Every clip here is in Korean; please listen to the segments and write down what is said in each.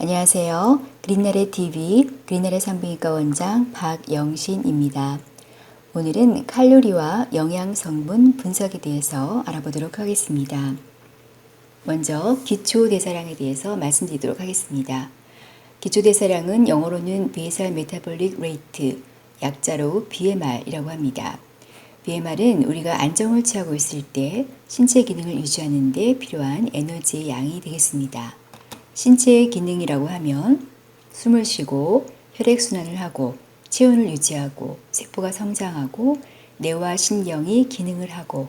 안녕하세요. 그린나래 TV 그린나래 산부인과 원장 박영신입니다. 오늘은 칼로리와 영양 성분 분석에 대해서 알아보도록 하겠습니다. 먼저 기초대사량에 대해서 말씀드리도록 하겠습니다. 기초대사량은 영어로는 Basal Metabolic Rate, 약자로 BMR이라고 합니다. BMR은 우리가 안정을 취하고 있을 때 신체 기능을 유지하는 데 필요한 에너지의 양이 되겠습니다. 신체의 기능이라고 하면 숨을 쉬고 혈액순환을 하고 체온을 유지하고 세포가 성장하고 뇌와 신경이 기능을 하고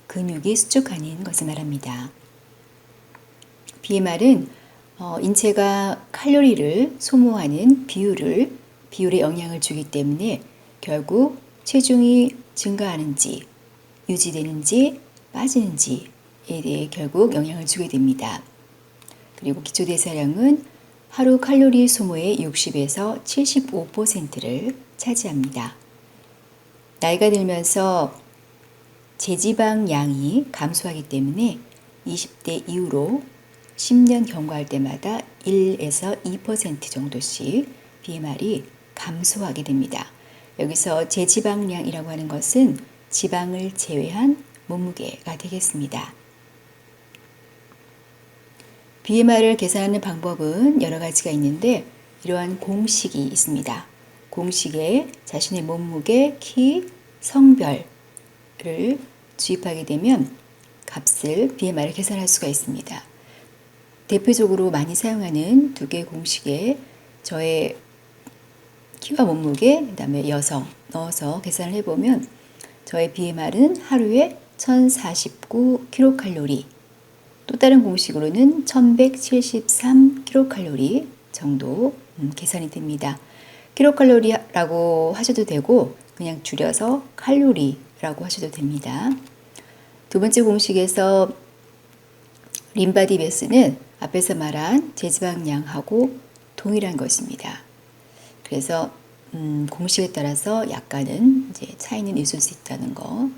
근육이 수축하는 것을 말합니다. BMR은 인체가 칼로리를 소모하는 비율에 영향을 주기 때문에 결국 체중이 증가하는지 유지되는지 빠지는지에 대해 결국 영향을 주게 됩니다. 그리고 기초대사량은 하루 칼로리 소모의 60에서 75%를 차지합니다. 나이가 들면서 제지방 양이 감소하기 때문에 20대 이후로 10년 경과할 때마다 1에서 2% 정도씩 BMR이 감소하게 됩니다. 여기서 제지방량이라고 하는 것은 지방을 제외한 몸무게가 되겠습니다. BMR을 계산하는 방법은 여러 가지가 있는데 이러한 공식이 있습니다. 공식에 자신의 몸무게, 키, 성별을 주입하게 되면 값을 BMR을 계산할 수가 있습니다. 대표적으로 많이 사용하는 두 개의 공식에 저의 키와 몸무게, 그 다음에 여성 넣어서 계산을 해보면 저의 BMR은 하루에 1049kcal, 또 다른 공식으로는 1173kcal 정도 계산이 됩니다. 킬로칼로리라고 하셔도 되고 그냥 줄여서 칼로리라고 하셔도 됩니다. 두 번째 공식에서 림바디 매스는 앞에서 말한 제지방량하고 동일한 것입니다. 그래서 공식에 따라서 약간은 이제 차이는 있을 수 있다는 거.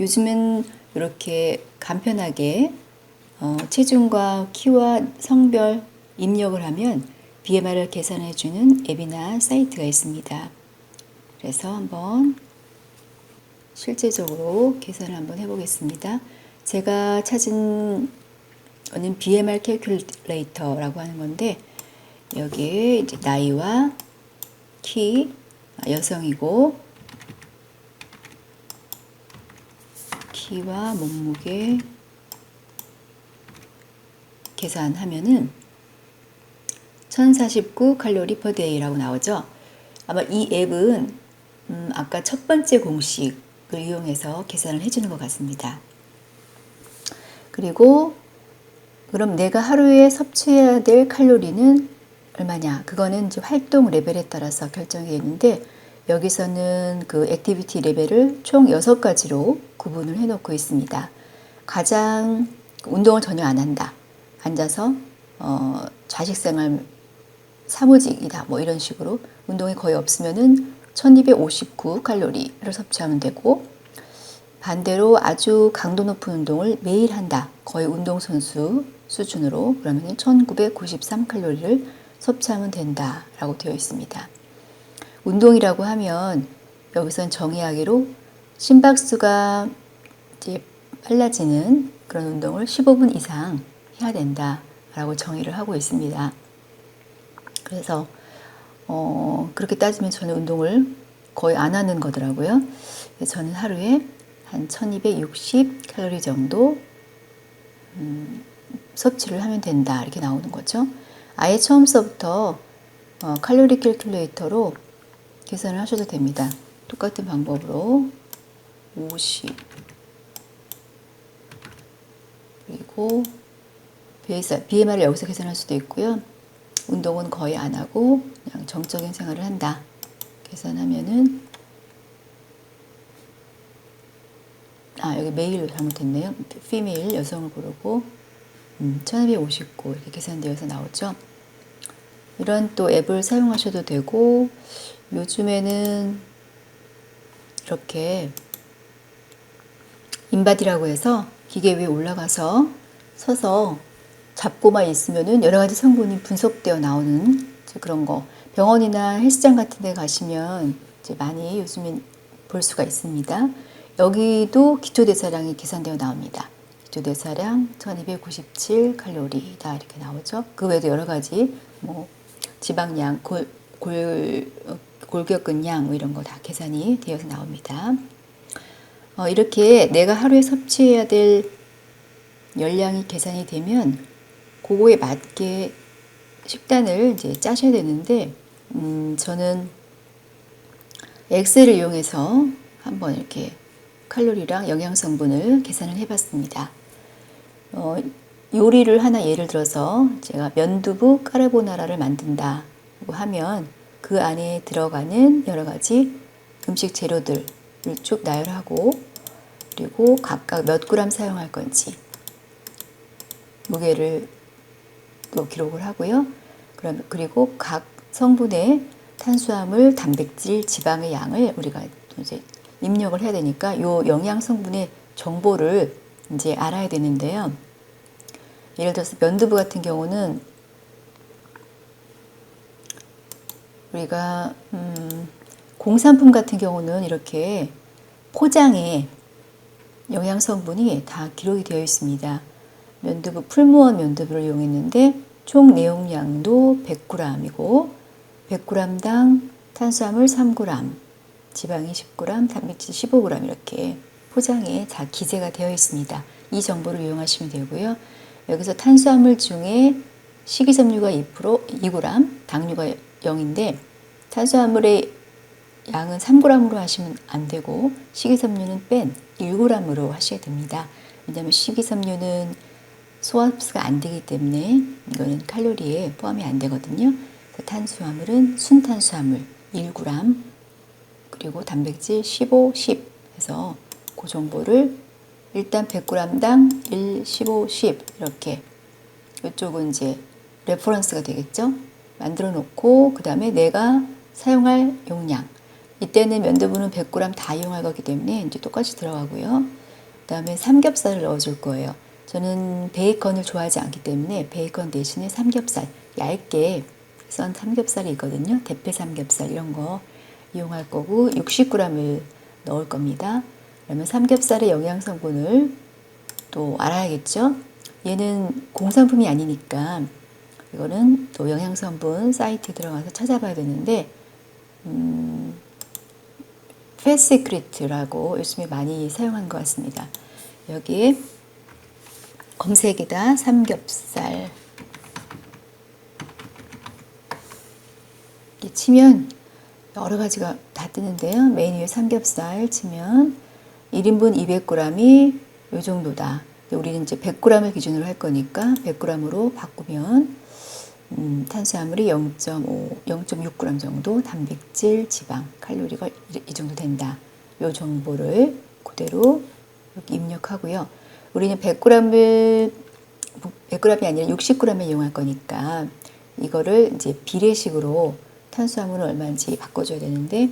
요즘은 이렇게 간편하게 체중과 키와 성별 입력을 하면 BMR을 계산해주는 앱이나 사이트가 있습니다. 그래서 한번 실제적으로 계산을 한번 해보겠습니다. 제가 찾은 거는 BMR 캘큘레이터라고 하는 건데 여기에 이제 나이와 키, 여성이고 키와 몸무게 계산하면은 1049 칼로리 퍼 데이라고 나오죠. 아마 이 앱은 아까 첫 번째 공식을 이용해서 계산을 해주는 것 같습니다. 그리고 그럼 내가 하루에 섭취해야 될 칼로리는 얼마냐? 그거는 이제 활동 레벨에 따라서 결정이 되는데 여기서는 그 액티비티 레벨을 총 6가지로 구분을 해놓고 있습니다. 가장 운동을 전혀 안 한다. 앉아서 좌식생활 사무직이다. 뭐 이런 식으로 운동이 거의 없으면은 1259 칼로리를 섭취하면 되고 반대로 아주 강도 높은 운동을 매일 한다. 거의 운동선수 수준으로 그러면 1993 칼로리를 섭취하면 된다라고 되어 있습니다. 운동이라고 하면 여기선 정의하기로 심박수가 이제 빨라지는 그런 운동을 15분 이상 해야 된다라고 정의를 하고 있습니다. 그래서 그렇게 따지면 저는 운동을 거의 안 하는 거더라고요. 저는 하루에 한 1260 칼로리 정도 섭취를 하면 된다 이렇게 나오는 거죠. 아예 처음서부터 칼로리 캘큘레이터로 계산을 하셔도 됩니다. 똑같은 방법으로 50 그리고 BMR을 여기서 계산할 수도 있고요. 운동은 거의 안 하고 그냥 정적인 생활을 한다. 계산하면은 여기 메일로 잘못했네요. 피메일 여성을 고르고 1259 이렇게 계산되어서 나오죠. 이런 또 앱을 사용하셔도 되고 요즘에는 이렇게 인바디라고 해서 기계 위에 올라가서 서서 잡고만 있으면은 여러 가지 성분이 분석되어 나오는 그런 거. 병원이나 헬스장 같은 데 가시면 이제 많이 요즘엔 볼 수가 있습니다. 여기도 기초대사량이 계산되어 나옵니다. 기초대사량 1297 칼로리다 이렇게 나오죠. 그 외에도 여러 가지 뭐 지방량, 골격근량 뭐 이런 거 다 계산이 되어서 나옵니다. 이렇게 내가 하루에 섭취해야 될 열량이 계산이 되면 그거에 맞게 식단을 이제 짜셔야 되는데 저는 엑셀을 이용해서 한번 이렇게 칼로리랑 영양 성분을 계산을 해봤습니다. 요리를 하나 예를 들어서 제가 면두부 까르보나라를 만든다고 하면 그 안에 들어가는 여러 가지 음식 재료들을 쭉 나열하고 그리고 각각 몇 그램 사용할 건지 무게를 또 기록을 하고요. 그리고 각 성분의 탄수화물, 단백질, 지방의 양을 우리가 또 이제 입력을 해야 되니까 요 영양 성분의 정보를 이제 알아야 되는데요. 예를 들어서 면두부 같은 경우는 우리가 공산품 같은 경우는 이렇게 포장에 영양 성분이 다 기록이 되어 있습니다. 면두부 풀무원 면두부를 이용했는데 총 내용량도 100g이고 100g당 탄수화물 3g, 지방이 10g, 단백질 15g 이렇게 포장에 다 기재가 되어 있습니다. 이 정보를 이용하시면 되고요. 여기서 탄수화물 중에 식이섬유가 2g, 당류가 0인데 탄수화물의 양은 3g으로 하시면 안 되고 식이섬유는 뺀 1g으로 하셔야 됩니다. 왜냐하면 식이섬유는 소화 흡수가 안 되기 때문에 이거는 칼로리에 포함이 안 되거든요. 탄수화물은 순탄수화물 1g 그리고 단백질 15, 10 해서 그 정보를 일단 100g당 1, 15, 10 이렇게 이쪽은 이제 레퍼런스가 되겠죠. 만들어 놓고 그 다음에 내가 사용할 용량 이때는 면두부는 100g 다 이용할 거기 때문에 이제 똑같이 들어가고요. 그 다음에 삼겹살을 넣어줄 거예요. 저는 베이컨을 좋아하지 않기 때문에 베이컨 대신에 삼겹살 얇게 썬 삼겹살이 있거든요. 대패 삼겹살 이런 거 이용할 거고 60g을 넣을 겁니다. 그러면 삼겹살의 영양 성분을 또 알아야겠죠. 얘는 공산품이 아니니까 이거는 또 영양 성분 사이트에 들어가서 찾아봐야 되는데 패시크리트라고 요즘에 많이 사용한 것 같습니다. 여기에 검색에다 삼겹살 이렇게 치면 여러 가지가 다 뜨는데요. 메인 위에 삼겹살 치면 1인분 200g이 이 정도다. 우리는 이제 100g을 기준으로 할 거니까 100g으로 바꾸면 탄수화물이 0.5, 0.6g 정도, 단백질, 지방, 칼로리가 이 정도 된다. 이 정보를 그대로 여기 입력하고요. 우리는 100g이 아니라 60g을 이용할 거니까 이거를 이제 비례식으로 탄수화물은 얼마인지 바꿔줘야 되는데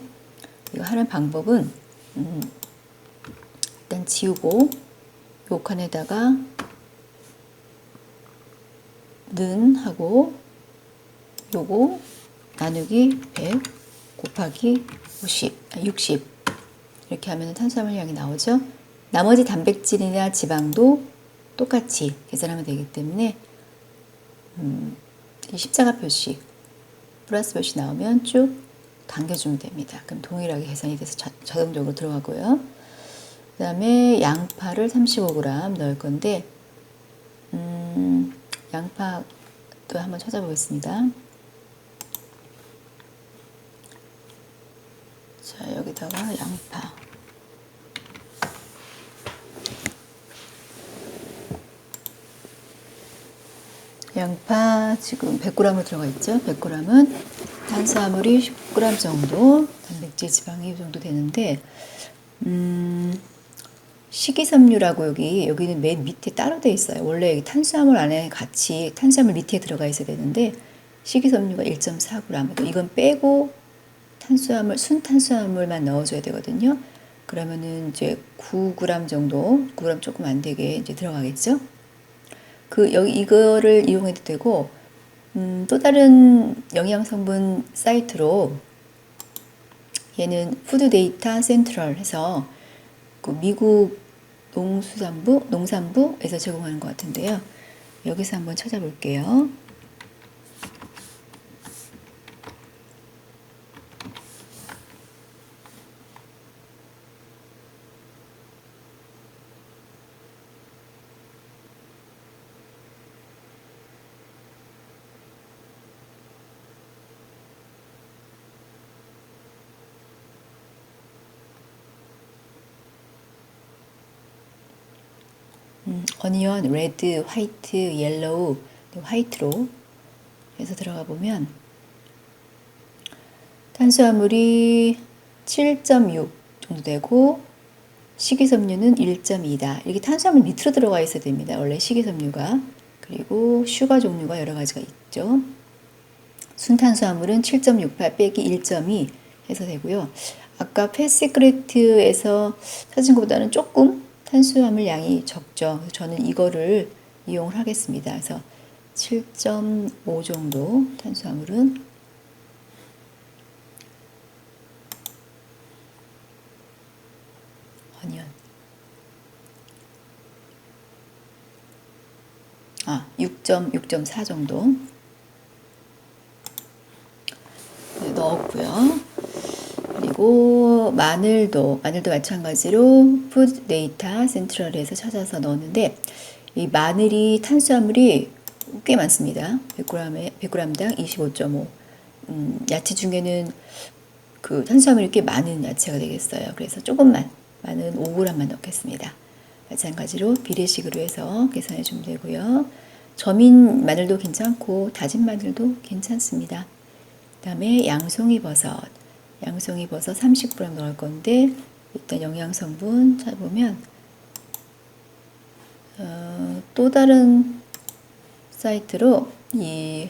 이거 하는 방법은 일단 지우고 요 칸에다가 는 하고 요거 나누기 100 곱하기 60 이렇게 하면 탄수화물 양이 나오죠. 나머지 단백질이나 지방도 똑같이 계산하면 되기 때문에 이 십자가 표시 플러스 표시 나오면 쭉 당겨주면 됩니다. 그럼 동일하게 계산이 돼서 자동적으로 들어가고요. 그 다음에 양파를 35g 넣을 건데 양파도 한번 찾아보겠습니다. 자, 여기다가 양파 지금 100g으로 들어가 있죠. 100g은 탄수화물이 10g 정도, 단백질 지방이 이 정도 되는데 식이섬유라고 여기는 맨 밑에 따로 돼 있어요. 원래 탄수화물 안에 같이 탄수화물 밑에 들어가 있어야 되는데 식이섬유가 1.4g. 그러니까 이건 빼고 순탄수화물만 넣어줘야 되거든요. 그러면은 이제 9g 정도, 9g 조금 안 되게 이제 들어가겠죠. 여기 이거를 이용해도 되고, 또 다른 영양 성분 사이트로 얘는 푸드 데이터 센트럴 해서 그 미국 농산부에서 제공하는 것 같은데요. 여기서 한번 찾아볼게요. 어니언, 레드, 화이트, 옐로우, 화이트로 해서 들어가 보면 탄수화물이 7.6 정도 되고 식이섬유는 1.2다. 이렇게 탄수화물 밑으로 들어가 있어야 됩니다. 원래 식이섬유가. 그리고 슈가 종류가 여러 가지가 있죠. 순탄수화물은 7.68 빼기 1.2 해서 되고요. 아까 팻시크레트에서 찾은 것보다는 조금 탄수화물 양이 적죠. 그래서 저는 이거를 이용을 하겠습니다. 그래서 7.5 정도 탄수화물은 어니언 6.4 정도 넣었고요. 그리고 마늘도 마찬가지로 푸드 데이터 센트럴에서 찾아서 넣었는데 이 마늘이 탄수화물이 꽤 많습니다. 100g당 25.5. 야채 중에는 그 탄수화물이 꽤 많은 야채가 되겠어요. 그래서 조금만 마늘은 5g만 넣겠습니다. 마찬가지로 비례식으로 해서 계산해 주면 되고요. 점인 마늘도 괜찮고 다진 마늘도 괜찮습니다. 그 다음에 양송이버섯 30g 넣을 건데 일단 영양성분 찾아보면 또 다른 사이트로 이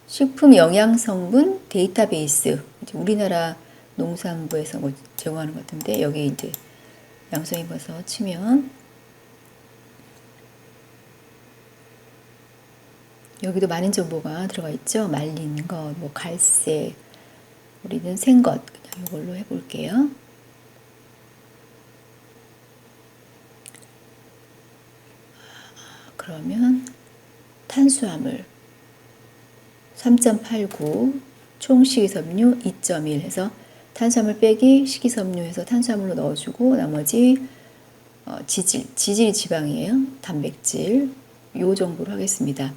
식품 영양성분 데이터베이스 우리나라 농산부에서 뭐 제공하는 것 같은데 여기 이제 양송이버섯 치면 여기도 많은 정보가 들어가 있죠. 말린 것, 뭐 갈색, 우리는 생것 그냥 이걸로 해볼게요. 그러면 탄수화물 3.89 총 식이섬유 2.1 해서 탄수화물 빼기 식이섬유 해서 탄수화물로 넣어주고 나머지 지질이 지방이에요. 단백질 요 정도로 하겠습니다.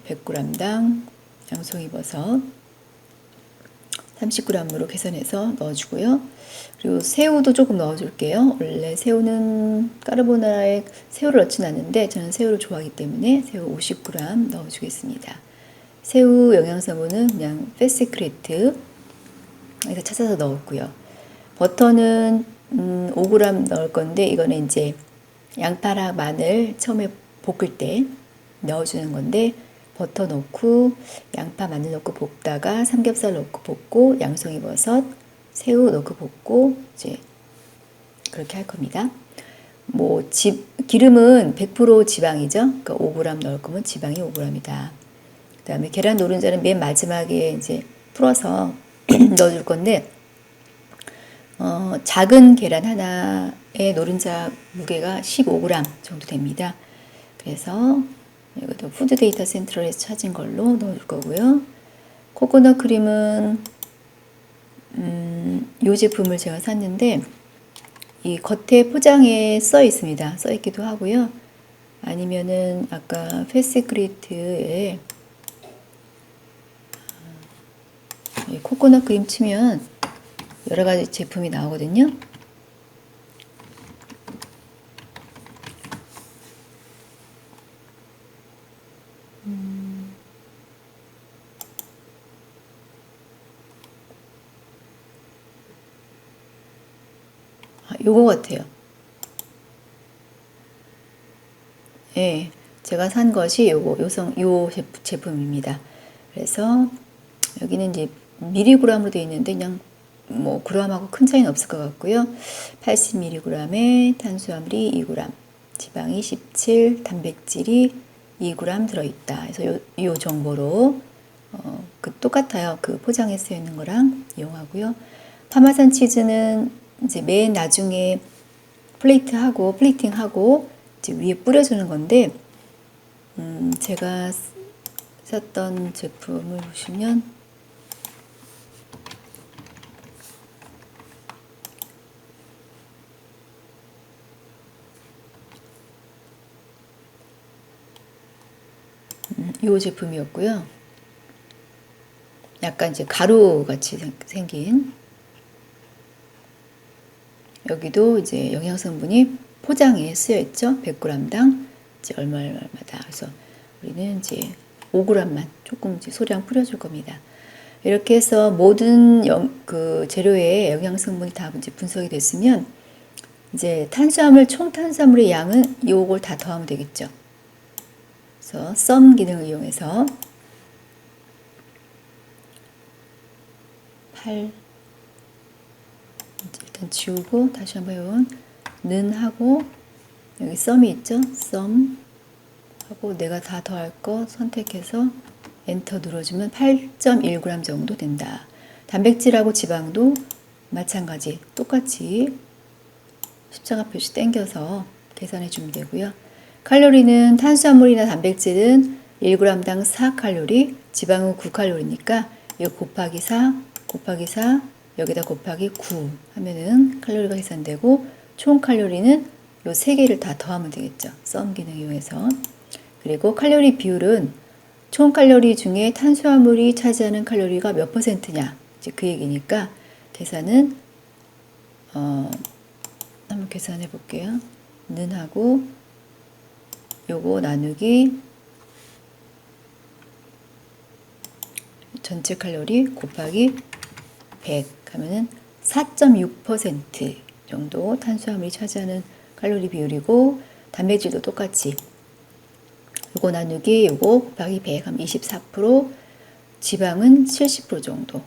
100g당 양송이버섯 30g으로 계산해서 넣어주고요. 그리고 새우도 조금 넣어줄게요. 원래 새우는 까르보나라에 새우를 넣진 않는데 저는 새우를 좋아하기 때문에 새우 50g 넣어주겠습니다. 새우 영양성분은 그냥 팻시크레트 에서 찾아서 넣었고요. 버터는 5g 넣을 건데 이거는 이제 양파랑 마늘 처음에 볶을 때 넣어주는 건데 버터 넣고 양파 마늘 넣고 볶다가 삼겹살 넣고 볶고 양송이버섯 새우 넣고 볶고 이제 그렇게 할 겁니다. 뭐 기름은 100% 지방이죠. 그러니까 5g 넣을 거면 지방이 5g이다. 그다음에 계란 노른자는 맨 마지막에 이제 풀어서 넣어줄 건데 작은 계란 하나의 노른자 무게가 15g 정도 됩니다. 그래서 이것도 푸드 데이터 센트럴에서 찾은 걸로 넣을 거고요. 코코넛 크림은 이 제품을 제가 샀는데 이 겉에 포장에 써 있습니다. 써 있기도 하고요. 아니면은 아까 팻시크레트에 코코넛 크림 치면 여러 가지 제품이 나오거든요. 요거 같아요. 예, 제가 산 것이 요 제품입니다. 그래서 여기는 이제 미리그램으로 되어 있는데 그냥 뭐 그램하고 큰 차이는 없을 것 같고요. 80mg에 탄수화물이 2g, 지방이 17, 단백질이 2g 들어있다. 그래서 요 정보로 똑같아요. 그 포장에 쓰여 있는 거랑 이용하고요. 파마산 치즈는 이제 맨 나중에 플레이팅하고 이제 위에 뿌려주는 건데, 제가 썼던 제품을 보시면 이 제품이었고요. 약간 이제 가루 같이 생긴, 여기도 이제 영양성분이 포장에 쓰여 있죠. 100g당 이제 얼마다. 그래서 우리는 이제 5g만 조금 이제 소량 뿌려줄 겁니다. 이렇게 해서 모든 그 재료의 영양성분이 다 이제 분석이 됐으면 이제 총 탄수화물의 양은 요걸 다 더하면 되겠죠. 그래서 썸 기능을 이용해서 8 일단 지우고 다시 한번 해본 는 하고 여기 썸이 있죠. 썸 하고 내가 다 더할 거 선택해서 엔터 눌러주면 8.1g 정도 된다. 단백질하고 지방도 마찬가지 똑같이 십자가 표시 땡겨서 계산해 주면 되고요. 칼로리는 탄수화물이나 단백질은 1g당 4칼로리, 지방은 9칼로리니까 이거 곱하기 4 여기다 곱하기 9 하면은 칼로리가 계산되고 총 칼로리는 요 세 개를 다 더하면 되겠죠. 썸 기능 이용해서. 그리고 칼로리 비율은 총 칼로리 중에 탄수화물이 차지하는 칼로리가 몇 %냐 이제 그 얘기니까 계산은 한번 계산해 볼게요. 는 하고 요거 나누기 전체 칼로리 곱하기 100 하면은 4.6% 정도 탄수화물이 차지하는 칼로리 비율이고, 단백질도 똑같이 요거 나누기 요거 곱하기 100 하면 24%, 지방은 70% 정도.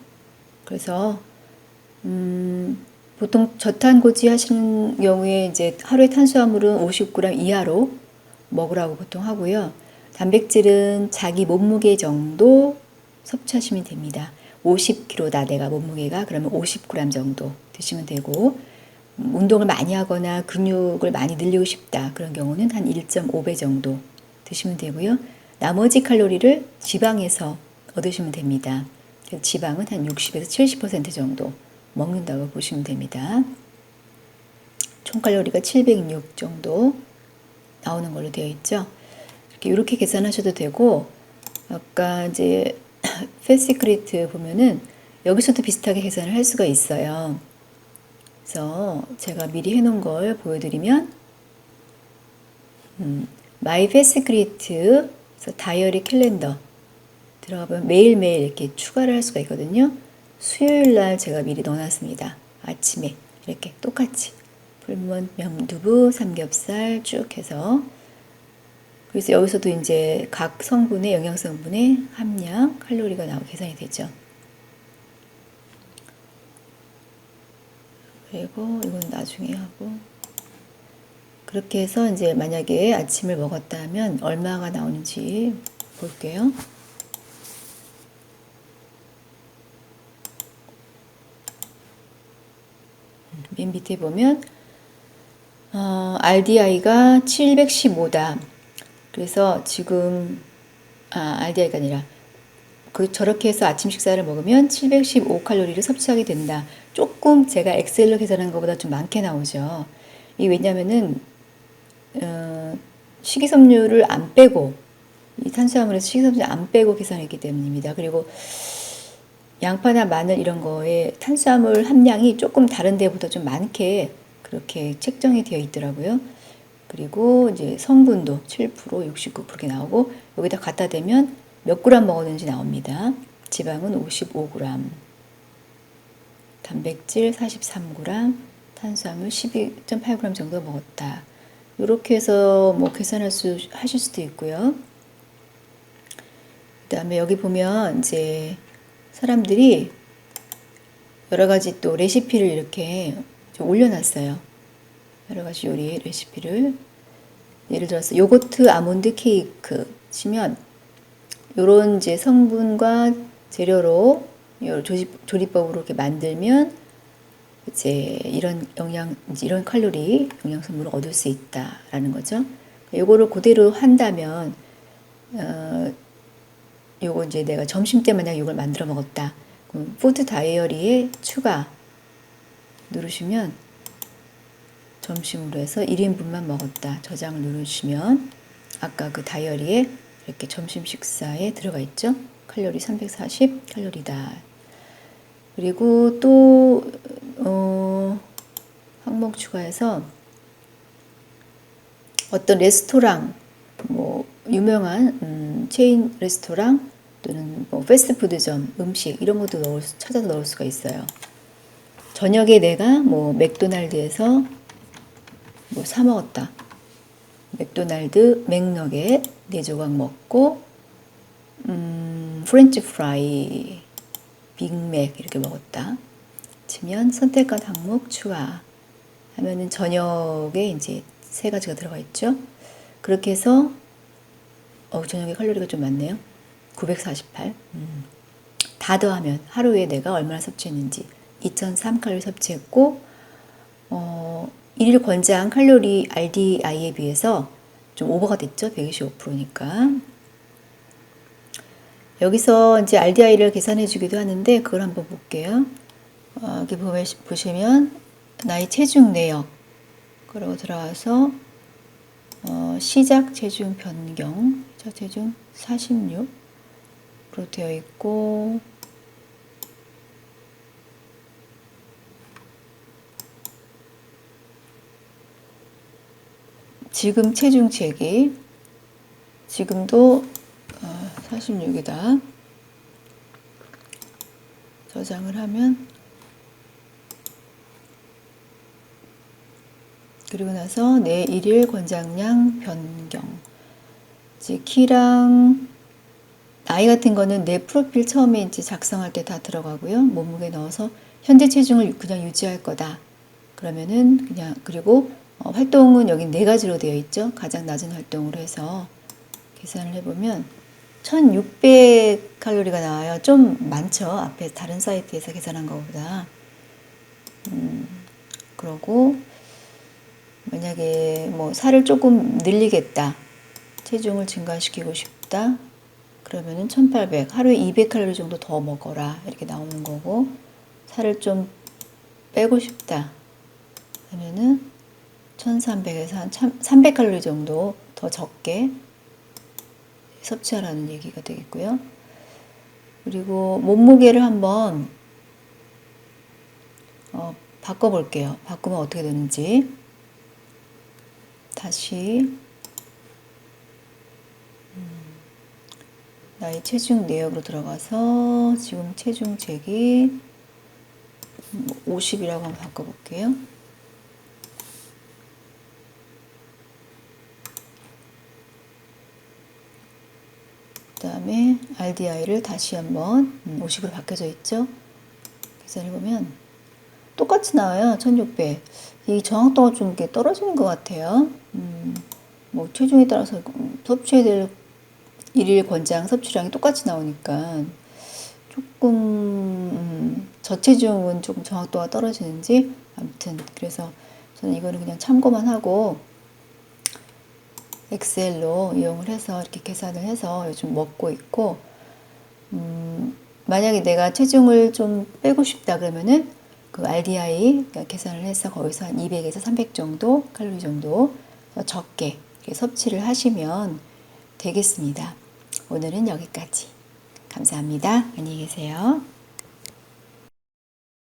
그래서 보통 저탄고지 하시는 경우에 이제 하루에 탄수화물은 50g 이하로 먹으라고 보통 하고요. 단백질은 자기 몸무게 정도 섭취하시면 됩니다. 50kg다 내가 몸무게가, 그러면 50g 정도 드시면 되고, 운동을 많이 하거나 근육을 많이 늘리고 싶다 그런 경우는 한 1.5배 정도 드시면 되고요. 나머지 칼로리를 지방에서 얻으시면 됩니다. 지방은 한 60에서 70% 정도 먹는다고 보시면 됩니다. 총 칼로리가 706 정도 나오는 걸로 되어 있죠. 이렇게 계산하셔도 되고, 아까 이제 패시크리트 보면은 여기서도 비슷하게 계산을 할 수가 있어요. 그래서 제가 미리 해놓은 걸 보여드리면 마이 패시크리트 다이어리 캘린더 들어가보면 매일매일 이렇게 추가를 할 수가 있거든요. 수요일날 제가 미리 넣어놨습니다. 아침에 이렇게 똑같이 불문, 명두부, 삼겹살 쭉 해서, 그래서 여기서도 이제 각 성분의 영양성분의 함량, 칼로리가 나오고 계산이 되죠. 그리고 이건 나중에 하고, 그렇게 해서 이제 만약에 아침을 먹었다면 얼마가 나오는지 볼게요. 맨 밑에 보면 RDI가 715다. 그래서 지금 RDI가 아니라 저렇게 해서 아침 식사를 먹으면 715칼로리를 섭취하게 된다. 조금 제가 엑셀로 계산한 것보다 좀 많게 나오죠. 이 왜냐면은 식이섬유를 안 빼고, 이 탄수화물에서 식이섬유를 안 빼고 계산했기 때문입니다. 그리고 양파나 마늘 이런 거에 탄수화물 함량이 조금 다른 데보다 좀 많게 그렇게 책정이 되어 있더라고요. 그리고 이제 성분도 7%, 69% 이렇게 나오고, 여기다 갖다 대면 몇 그램 먹었는지 나옵니다. 지방은 55g, 단백질 43g, 탄수화물 12.8g 정도 먹었다. 이렇게 해서 뭐 하실 수도 있고요. 그 다음에 여기 보면 이제 사람들이 여러 가지 또 레시피를 이렇게 좀 올려놨어요. 여러 가지 요리 레시피를. 예를 들어서 요거트 아몬드 케이크 치면 요런 이제 성분과 재료로 요 조리법으로 이렇게 만들면 이제 이런 이런 칼로리, 영양성분을 얻을 수 있다라는 거죠. 요거를 그대로 한다면, 요거 이제 내가 점심 때 만약 이걸 만들어 먹었다. 그럼 푸드 다이어리에 추가 누르시면 점심으로 해서 1인분만 먹었다. 저장을 누르시면 아까 그 다이어리에 이렇게 점심 식사에 들어가 있죠. 칼로리 340 칼로리다. 그리고 또 항목 추가해서 어떤 레스토랑, 뭐 유명한 체인 레스토랑 또는 뭐 패스트푸드점 음식 이런 것도 찾아서 넣을 수가 있어요. 저녁에 내가 뭐 맥도날드에서 뭐 사 먹었다. 맥도날드 맥너겟 4조각 먹고 프렌치 프라이 빅맥 이렇게 먹었다 치면 선택한 항목 추가 하면은 저녁에 이제 3가지가 들어가 있죠. 그렇게 해서 저녁에 칼로리가 좀 많네요. 948. 다 더하면 하루에 내가 얼마나 섭취했는지 2003칼로리 섭취했고, 일일 권장 칼로리 RDI에 비해서 좀 오버가 됐죠. 125%니까. 여기서 이제 RDI를 계산해 주기도 하는데 그걸 한번 볼게요. 여기 보시면 나의 체중 내역 그러고 들어가서 시작 체중 변경, 시작 체중 46으로 되어 있고, 지금 체중 재기 지금도 46이다. 저장을 하면, 그리고 나서 내 일일 권장량 변경. 이제 키랑 나이 같은 거는 내 프로필 처음에 이제 작성할 때 다 들어가고요. 몸무게 넣어서 현재 체중을 그냥 유지할 거다. 그러면은 그냥, 그리고 활동은 여기 4가지로 되어 있죠. 가장 낮은 활동으로 해서 계산을 해보면 1600칼로리가 나와요. 좀 많죠. 앞에 다른 사이트에서 계산한 것보다. 그러고 만약에 뭐 살을 조금 늘리겠다. 체중을 증가시키고 싶다. 그러면은 1800, 하루에 200칼로리 정도 더 먹어라. 이렇게 나오는 거고, 살을 좀 빼고 싶다. 하면은 1300에서 한 300칼로리 정도 더 적게 섭취하라는 얘기가 되겠고요. 그리고 몸무게를 한번 바꿔볼게요. 바꾸면 어떻게 되는지. 다시 나의 체중 내역으로 들어가서 지금 체중 재기 50이라고 한번 바꿔볼게요. 그 다음에 RDI를 다시 한번 50으로 바뀌어져 있죠. 계산해보면 똑같이 나와요. 1600. 이 정확도가 좀 이렇게 떨어지는 것 같아요. 뭐 체중에 따라서 섭취해야 될 일일 권장 섭취량이 똑같이 나오니까 조금 저체중은 조금 정확도가 떨어지는지, 아무튼 그래서 저는 이거는 그냥 참고만 하고 엑셀로 이용을 해서 이렇게 계산을 해서 요즘 먹고 있고, 만약에 내가 체중을 좀 빼고 싶다 그러면은 그 RDI 계산을 해서 거기서 한 200에서 300 정도 칼로리 정도 적게 섭취를 하시면 되겠습니다. 오늘은 여기까지. 감사합니다. 안녕히 계세요.